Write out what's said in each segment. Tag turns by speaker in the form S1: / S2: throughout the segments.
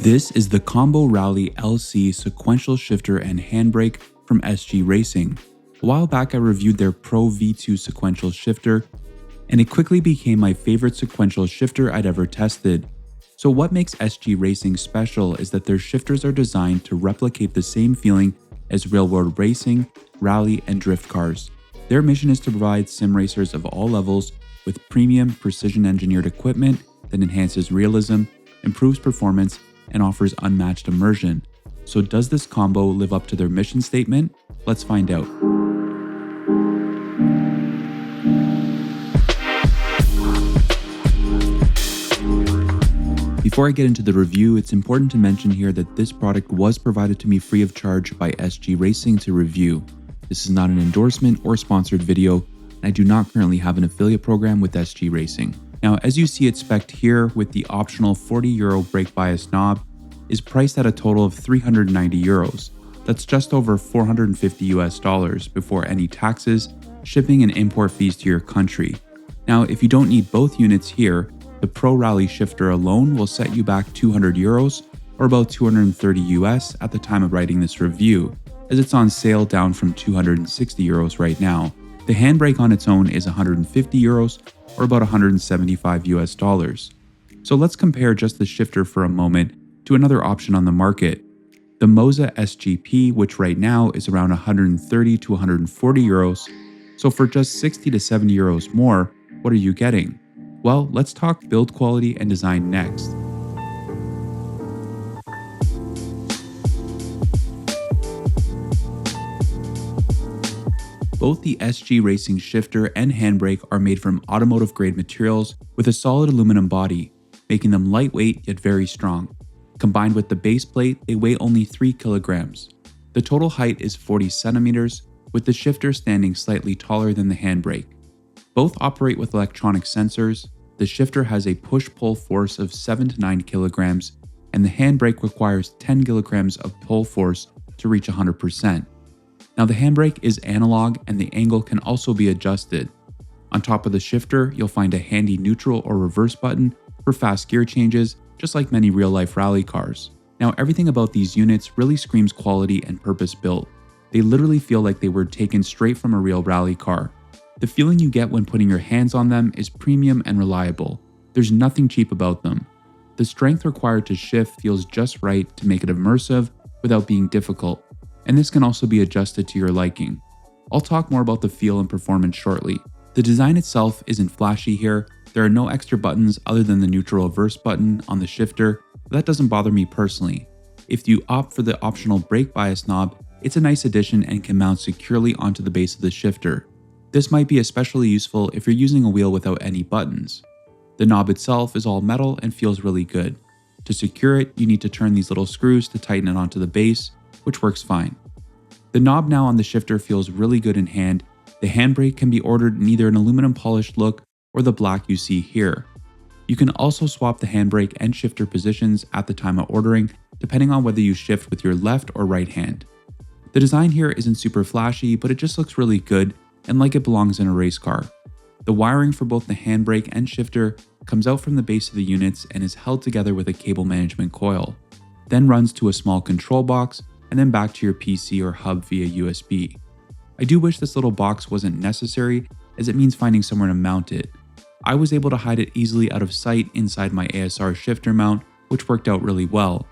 S1: This is the Combo Rally LC sequential shifter and handbrake from SG Racing. A while back I reviewed their Pro V2 sequential shifter, and it quickly became my favorite sequential shifter I'd ever tested. So what makes SG Racing special is that their shifters are designed to replicate the same feeling as real-world racing, rally, and drift cars. Their mission is to provide sim racers of all levels with premium, precision-engineered equipment that enhances realism, improves performance, and offers unmatched immersion. So does this combo live up to their mission statement? Let's find out. Before I get into the review, it's important to mention here that this product was provided to me free of charge by SG Racing to review. This is not an endorsement or sponsored video, and I do not currently have an affiliate program with SG Racing. Now, as you see it spec'd here with the optional €40 brake bias knob, is priced at a total of €390. That's just over $450 before any taxes, shipping, and import fees to your country. Now, if you don't need both units here, the Pro Rally shifter alone will set you back €200 or about $230 at the time of writing this review, as it's on sale down from €260 right now. The handbrake on its own is €150 or about $175. So let's compare just the shifter for a moment to another option on the market, the Moza SGP, which right now is around €130 to €140. So for just €60 to €70 more, what are you getting? Well, let's talk build quality and design next. Both the SG Racing shifter and handbrake are made from automotive grade materials with a solid aluminum body, making them lightweight yet very strong. Combined with the base plate, they weigh only 3 kilograms. The total height is 40 centimeters, with the shifter standing slightly taller than the handbrake. Both operate with electronic sensors. The shifter has a push-pull force of 7 to 9 kilograms, and the handbrake requires 10 kilograms of pull force to reach 100%. Now the handbrake is analog and the angle can also be adjusted. On top of the shifter, you'll find a handy neutral or reverse button for fast gear changes, just like many real-life rally cars. Now everything about these units really screams quality and purpose-built. They literally feel like they were taken straight from a real rally car. The feeling you get when putting your hands on them is premium and reliable. There's nothing cheap about them. The strength required to shift feels just right to make it immersive without being difficult, and this can also be adjusted to your liking. I'll talk more about the feel and performance shortly. The design itself isn't flashy here. There are no extra buttons other than the neutral reverse button on the shifter, but that doesn't bother me personally. If you opt for the optional brake bias knob, it's a nice addition and can mount securely onto the base of the shifter. This might be especially useful if you're using a wheel without any buttons. The knob itself is all metal and feels really good. To secure it, you need to turn these little screws to tighten it onto the base, which works fine. The knob now on the shifter feels really good in hand. The handbrake can be ordered in either an aluminum polished look or the black you see here. You can also swap the handbrake and shifter positions at the time of ordering, depending on whether you shift with your left or right hand. The design here isn't super flashy, but it just looks really good and like it belongs in a race car. The wiring for both the handbrake and shifter comes out from the base of the units and is held together with a cable management coil, then runs to a small control box and then back to your PC or hub via USB. I do wish this little box wasn't necessary, as it means finding somewhere to mount it. I was able to hide it easily out of sight inside my ASR shifter mount, which worked out really well.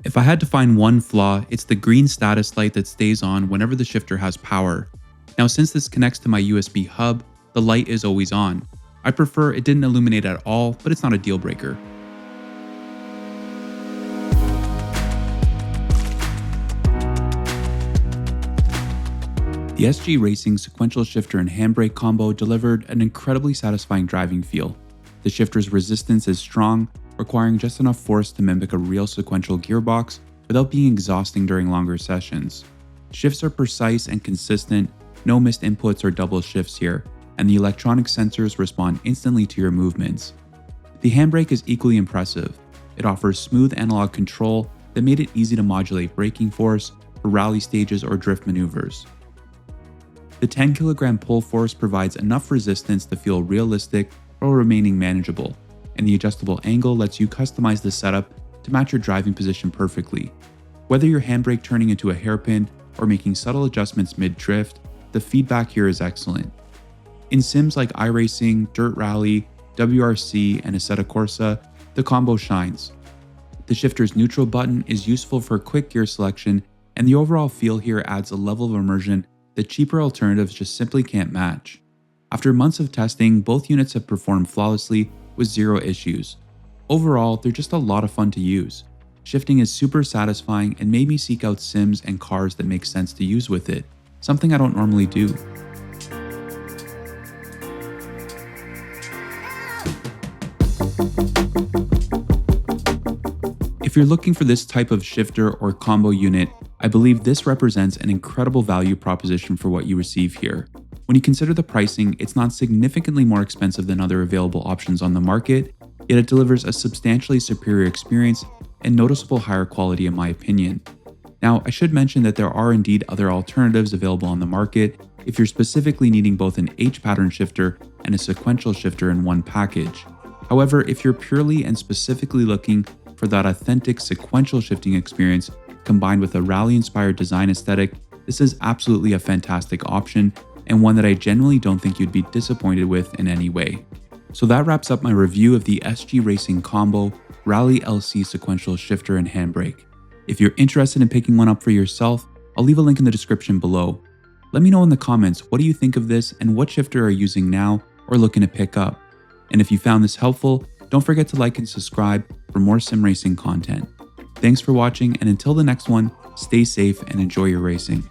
S1: If I had to find one flaw, it's the green status light that stays on whenever the shifter has power. Now since this connects to my USB hub, the light is always on. I prefer it didn't illuminate at all, but it's not a deal breaker. The SG Racing sequential shifter and handbrake combo delivered an incredibly satisfying driving feel. The shifter's resistance is strong, requiring just enough force to mimic a real sequential gearbox without being exhausting during longer sessions. Shifts are precise and consistent, no missed inputs or double shifts here, and the electronic sensors respond instantly to your movements. The handbrake is equally impressive. It offers smooth analog control that made it easy to modulate braking force for rally stages or drift maneuvers. The 10 kilogram pull force provides enough resistance to feel realistic while remaining manageable, and the adjustable angle lets you customize the setup to match your driving position perfectly. Whether you're handbrake turning into a hairpin or making subtle adjustments mid-drift, the feedback here is excellent. In sims like iRacing, Dirt Rally, WRC, and Assetto Corsa, the combo shines. The shifter's neutral button is useful for quick gear selection, and the overall feel here adds a level of immersion that cheaper alternatives just simply can't match. After months of testing, both units have performed flawlessly with zero issues. Overall, they're just a lot of fun to use. Shifting is super satisfying and made me seek out sims and cars that make sense to use with it, something I don't normally do. If you're looking for this type of shifter or combo unit, I believe this represents an incredible value proposition for what you receive here. When you consider the pricing, it's not significantly more expensive than other available options on the market, yet it delivers a substantially superior experience and noticeable higher quality in my opinion. Now, I should mention that there are indeed other alternatives available on the market if you're specifically needing both an H-pattern shifter and a sequential shifter in one package. However, if you're purely and specifically looking for that authentic sequential shifting experience combined with a rally-inspired design aesthetic, this is absolutely a fantastic option and one that I genuinely don't think you'd be disappointed with in any way. So that wraps up my review of the SG Racing Combo Rally LC Sequential Shifter and Handbrake. If you're interested in picking one up for yourself, I'll leave a link in the description below. Let me know in the comments, what do you think of this and what shifter are you using now or looking to pick up? And if you found this helpful, don't forget to like and subscribe for more sim racing content. Thanks for watching, and until the next one, stay safe and enjoy your racing.